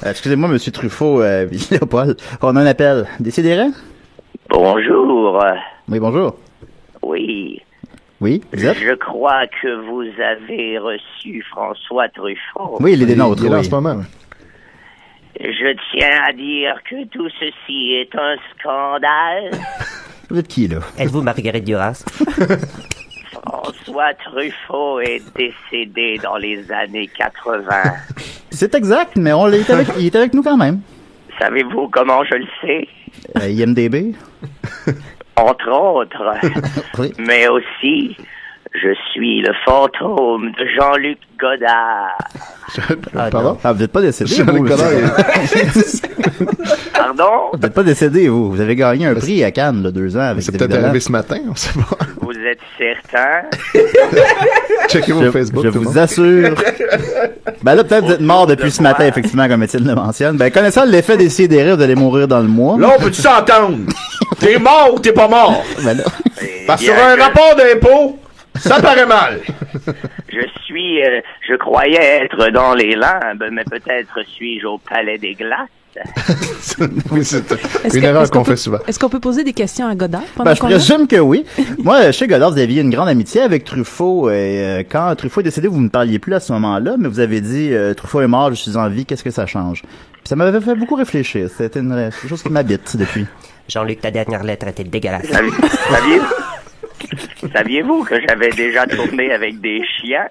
Excusez-moi, Monsieur Truffaut, Léopold. On a un appel. Décidérez? Bonjour. Oui, bonjour. Oui. Oui, vous êtes? Je crois que vous avez reçu François Truffaut. Oui, il est des nôtres. Il est là en Oui. ce moment. Je tiens à dire que tout ceci est un scandale. Vous êtes qui, là? Êtes-vous Marguerite Duras? François Truffaut est décédé dans les années 80. C'est exact, mais il est avec nous quand même. Savez-vous comment je le sais? IMDB? Entre autres. Oui. Mais aussi, je suis le fantôme de Jean-Luc Godard. Pardon? Ah, vous n'êtes pas décédé, Jean-Luc vous? Godard, Pardon? Vous n'êtes pas décédé, vous. Vous avez gagné un prix à Cannes, là, 2 ans, avec c'est David peut-être Dolan. arrivé ce matin, on sait pas. Vous êtes certain? Checkez mon Facebook. Je tout le vous monde. assure. Ben là, peut-être vous êtes mort depuis ce matin, effectivement, comme Étienne le mentionne. Ben, connaissant l'effet des sidérés, vous allez mourir dans le mois. Là, on peut-tu s'entendre? T'es mort ou t'es pas mort? Ben là. Parce que sur un rapport d'impôt, ça paraît mal. Je croyais être dans les limbes, mais peut-être suis-je au Palais des Glaces. Oui, c'est une erreur qu'on fait souvent. Est-ce qu'on peut poser des questions à Godard pendant Ben, je qu'on est? présume que oui. Moi, chez Godard, vous aviez une grande amitié avec Truffaut. Et quand Truffaut est décédé, vous ne parliez plus à ce moment-là, mais vous avez dit Truffaut est mort, je suis en vie, qu'est-ce que ça change? Puis ça m'avait fait beaucoup réfléchir. C'était quelque chose qui m'habite depuis. Jean-Luc, ta dernière lettre était dégueulasse. Saviez-vous que j'avais déjà tourné avec des chiens?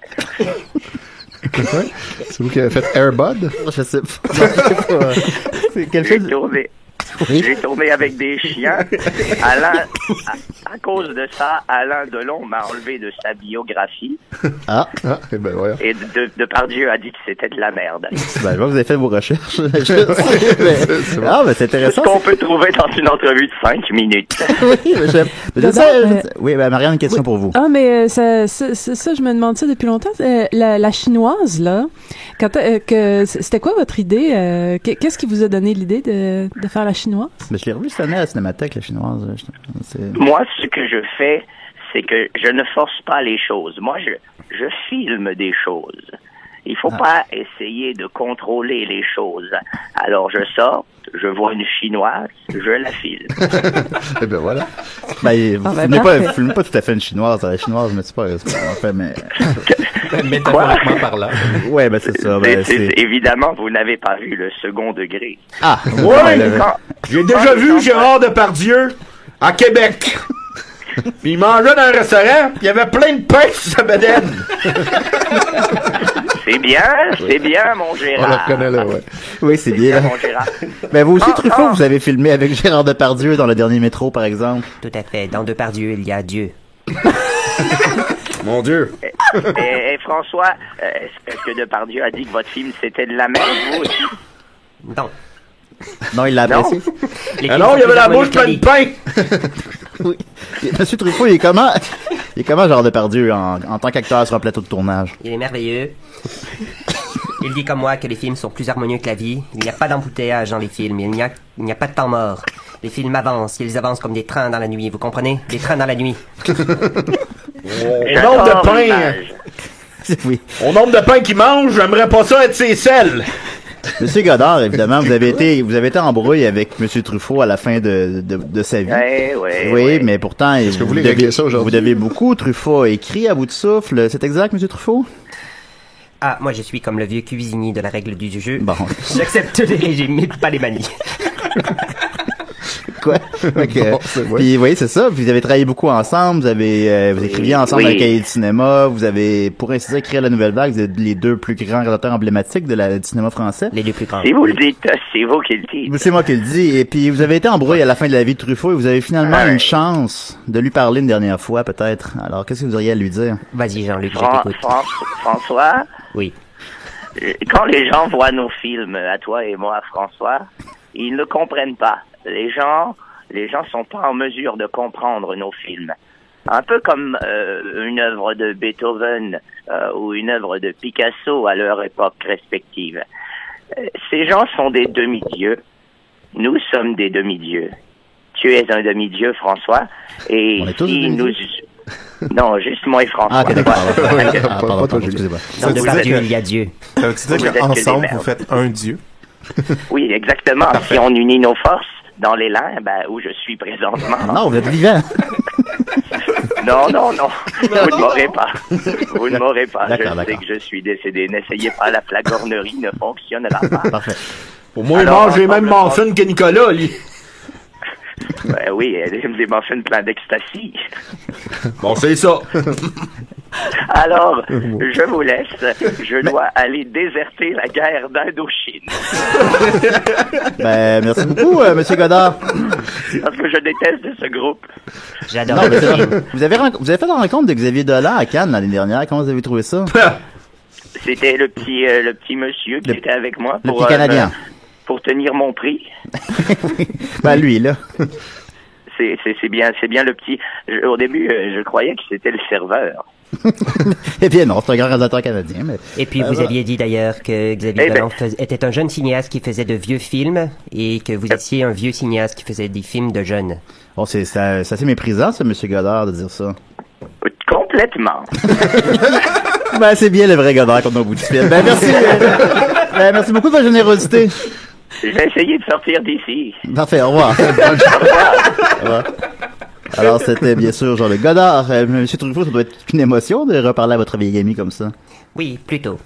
C'est vous qui avez fait Airbud? Je sais pas. C'est quel film? J'ai tourné avec des chiens. À cause de ça, Alain Delon m'a enlevé de sa biographie. Ah, et ben voilà. Et Depardieu a dit que c'était de la merde. Ben, je vois que vous avez fait vos recherches. Ah, ben, c'est intéressant. Ce qu'on peut trouver dans une entrevue de 5 minutes. Oui, mais j'aime. Oui, ben, Marianne, une question pour vous. Ah, mais ça, je me demande ça depuis longtemps. La chinoise, là, c'était quoi votre idée? Qu'est-ce qui vous a donné l'idée de faire la chinoise? Mais je l'ai revu cette année à la Cinémathèque, la chinoise. Moi, ce que je fais, c'est que je ne force pas les choses. Moi, je filme des choses. Il faut pas essayer de contrôler les choses. Alors, je sors, je vois une chinoise, je la filme. Et ben voilà. Ben, vous filmez pas tout à fait une chinoise. La chinoise, mais c'est pas en fait, mais... Métaphoriquement parlant. Ouais, ben, c'est ça. Ben, évidemment, vous n'avez pas vu le second degré. Ah, ouais, j'ai déjà vu Gérard Depardieu à Québec. Puis il mangeait dans un restaurant, puis il y avait plein de pain sur sa bedaine. C'est bien, mon Gérard. On le reconnaît là, ouais. Oui, c'est bien. Mon Gérard. Ben, vous aussi, Truffaut, vous avez filmé avec Gérard Depardieu dans le dernier métro, par exemple. Tout à fait. Dans Depardieu, il y a Dieu. Mon Dieu. Et François, est-ce que Depardieu a dit que votre film c'était de la merde, vous aussi? Non. Non, il l'a apprécié. Alors, il y avait la bouche pleine de pain. Oui. Monsieur Truffaut, il est comment Gérard Depardieu en tant qu'acteur sur un plateau de tournage? Il est merveilleux. Il dit comme moi que les films sont plus harmonieux que la vie. Il n'y a pas d'embouteillage dans les films. Il n'y a pas de temps mort. Les films avancent. Ils avancent comme des trains dans la nuit. Vous comprenez? Des trains dans la nuit. Au nombre de pain. Oui. Au nombre de pain qu'il mange, j'aimerais pas ça être ses selles. Monsieur Godard, évidemment, vous avez été en brouille avec Monsieur Truffaut à la fin de sa vie. Oui, mais pourtant, est-ce que vous voulez régler ça aujourd'hui? Vous devez beaucoup. Truffaut a écrit à bout de souffle. C'est exact, Monsieur Truffaut? Ah, moi je suis comme le vieux cuisinier de la règle du jeu. Bon. J'accepte les régimes, mais pas les manies. Quoi? Okay. Bon, puis oui, c'est ça. Vous avez travaillé beaucoup ensemble. Vous écriviez ensemble dans le cahier du cinéma. Vous avez, pour ainsi dire, créé la Nouvelle Vague. Vous êtes les deux plus grands réalisateurs emblématiques du cinéma français. Les deux plus grands. Si vous le dites, c'est vous qui le dites. C'est moi qui le dis. Et puis vous avez été embrouillé à la fin de la vie de Truffaut et vous avez finalement une chance de lui parler une dernière fois, peut-être. Alors, qu'est-ce que vous auriez à lui dire? Vas-y, Jean-Luc, je t'écoute. François? Oui. Quand les gens voient nos films, à toi et moi, François, ils ne comprennent pas. Les gens sont pas en mesure de comprendre nos films. Un peu comme une œuvre de Beethoven ou une œuvre de Picasso à leur époque respective. Ces gens sont des demi-dieux. Nous sommes des demi-dieux. Tu es un demi-dieu, François. Et on est tous si nous... Non, juste moi et François. Ah, ok, d'accord. Pardon, Excusez-moi. Dans Depardieu, il y a Dieu. Ça veut dire qu'ensemble, vous faites un Dieu? Oui, exactement. Si on unit nos forces dans l'élan, où je suis présentement. Non, vous êtes vivant. Non. Vous ne m'aurez pas. Vous ne m'aurez pas. D'accord, Je sais que je suis décédé. N'essayez pas, la flagornerie ne fonctionnera pas. Parfait. Au moins, il Alors, mange les mêmes muffins que Nicolas, lui. Oui, des muffins pleins d'ecstasy. Bon, c'est ça. Alors, je vous laisse. Je dois aller déserter la guerre d'Indochine. Merci beaucoup, Monsieur Godard. Parce que je déteste ce groupe. J'adore Non, le mais c'est film. vrai. Vous avez fait la rencontre de Xavier Dolan à Cannes l'année dernière. Comment vous avez trouvé ça? C'était le petit monsieur qui était avec moi Le petit Canadien. pour tenir mon prix. Lui, là. C'est bien le petit. Au début, je croyais que c'était le serveur. Eh bien non, c'est un grand réalisateur canadien. Mais... Et puis vous aviez dit d'ailleurs que Xavier Dolan était un jeune cinéaste qui faisait de vieux films et que vous étiez un vieux cinéaste qui faisait des films de jeunes. Oh, c'est assez méprisant, ça, Monsieur Godard, de dire ça. Complètement. C'est bien le vrai Godard qu'on a au bout du fil. Merci. Merci beaucoup de votre générosité. Je vais essayer de sortir d'ici. Parfait, au revoir. Au revoir. Alors, c'était bien sûr Jean-Luc Godard. Monsieur Truffaut, ça doit être une émotion de reparler à votre vieille amie comme ça. Oui, plutôt.